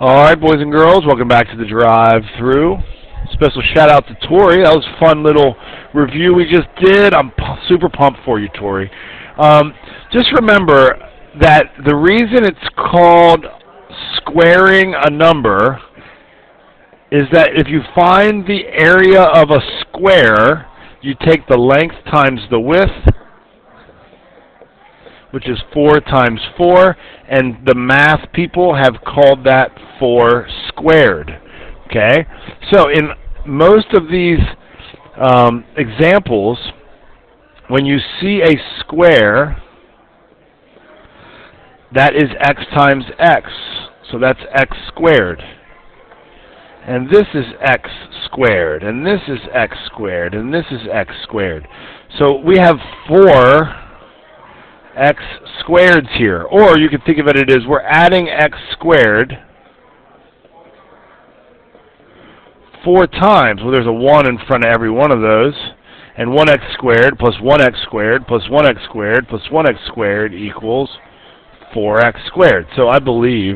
Alright, boys and girls, welcome back to the drive-thru. Special shout out to Tori. That was a fun little review we just did. I'm super pumped for you, Tori. Just remember that the reason it's called squaring a number is that if you find the area of a square, you take the length times the width, which is 4 times 4, and the math people have called that 4 squared. Okay? So in most of these examples, when you see a square, that is x times x. So that's x squared. And this is x squared, and this is x squared, and this is x squared. So we have 4 x squareds here. Or you can think of it as we're adding x squared 4 times. Well, there's a 1 in front of every one of those. And 1x squared plus 1x squared plus 1x squared plus 1x squared equals 4x squared. So I believe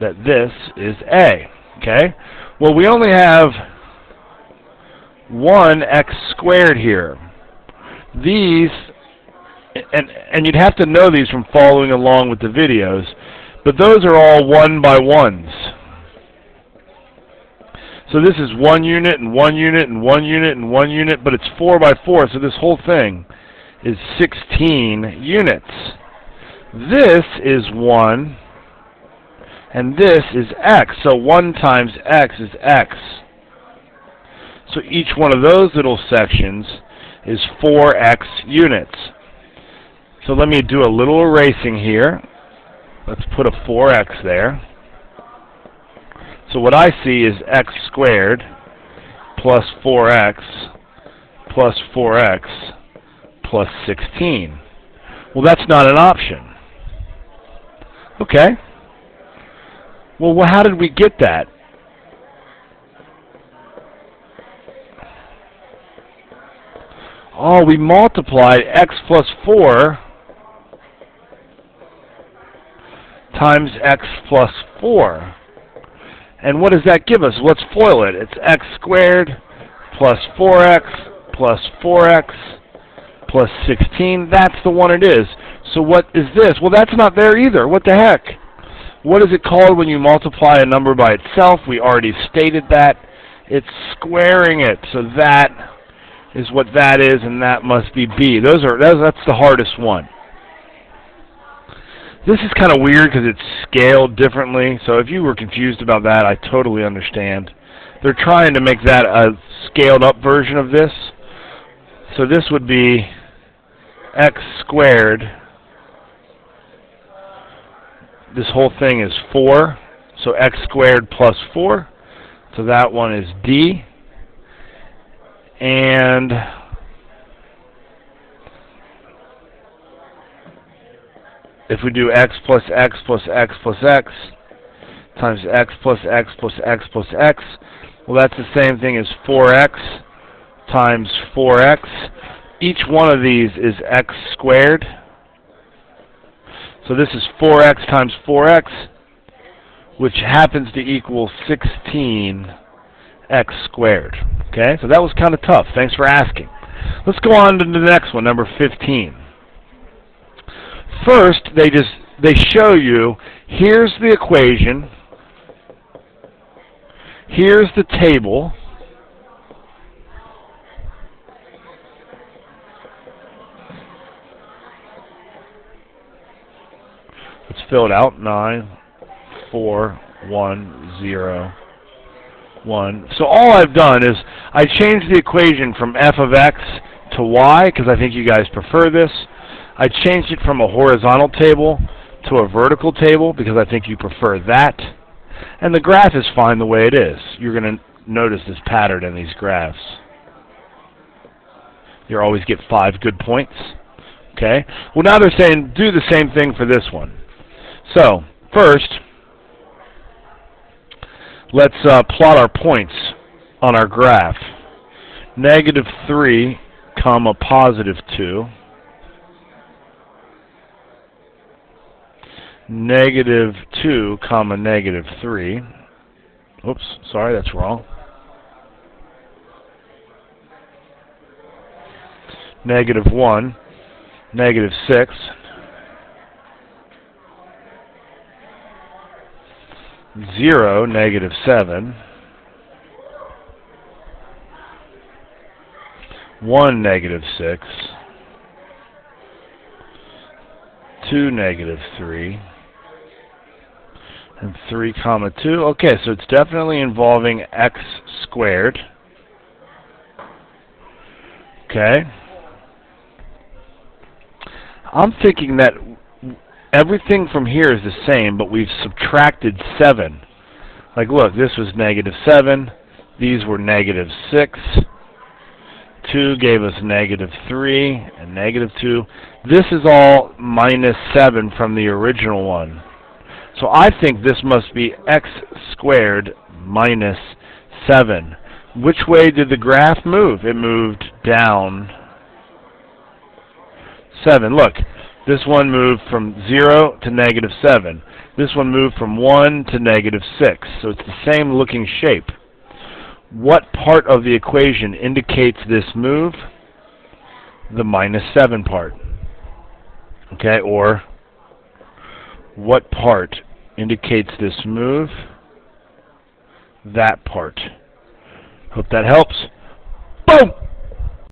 that this is A. Okay? Well, we only have 1x squared here. These, and you'd have to know these from following along with the videos, but those are all 1 by 1s. So this is 1 unit and 1 unit and 1 unit and 1 unit, but it's 4 by 4, so this whole thing is 16 units. This is 1, and this is x, so 1 times x is x. So each one of those little sections is 4x units. So let me do a little erasing here. Let's put a 4x there. So what I see is x squared plus 4x plus 4x plus 16. Well, that's not an option. Okay. Well, how did we get that? Oh, we multiplied x plus 4 times x plus 4. And what does that give us? Let's FOIL it. It's x squared plus 4x plus 4x plus 16. That's the one it is. So what is this? Well, that's not there either. What the heck? What is it called when you multiply a number by itself? We already stated that. It's squaring it. So that is what that is, and that must be B. That's the hardest one. This is kind of weird because it's scaled differently, so if you were confused about that, I totally understand. They're trying to make that a scaled-up version of this. So this would be x squared. This whole thing is 4, so x squared plus 4. So that one is D. And if we do x plus x plus x plus x times x plus x plus x plus x, well, that's the same thing as 4x times 4x. Each one of these is x squared. So this is 4x times 4x, which happens to equal 16x squared. Okay, so that was kind of tough. Thanks for asking. Let's go on to the next one, number 15. First, they show you, here's the equation, here's the table, let's fill it out, 9, 4, 1, 0, 1. So all I've done is I changed the equation from f of x to y, because I think you guys prefer this. I changed it from a horizontal table to a vertical table because I think you prefer that. And the graph is fine the way it is. You're going to notice this pattern in these graphs. You always get 5 good points. Okay? Well, now they're saying do the same thing for this one. So, first, let's plot our points on our graph. -3, +2. negative 2, comma, negative 3. Oops, sorry, that's wrong. Negative 1, negative 6, zero, negative 7, 1, negative 6, 2, negative 3, and 3, comma 2. Okay, so it's definitely involving x squared. Okay. I'm thinking that everything from here is the same, but we've subtracted 7. Like, look, this was negative 7. These were negative 6. 2 gave us negative 3 and negative 2. This is all minus 7 from the original one. So I think this must be x squared minus 7. Which way did the graph move? It moved down 7. Look, this one moved from 0 to negative 7. This one moved from 1 to negative 6. So it's the same looking shape. What part of the equation indicates this move? The minus 7 part. Okay, or what part indicates this move? That part. Hope that helps. Boom!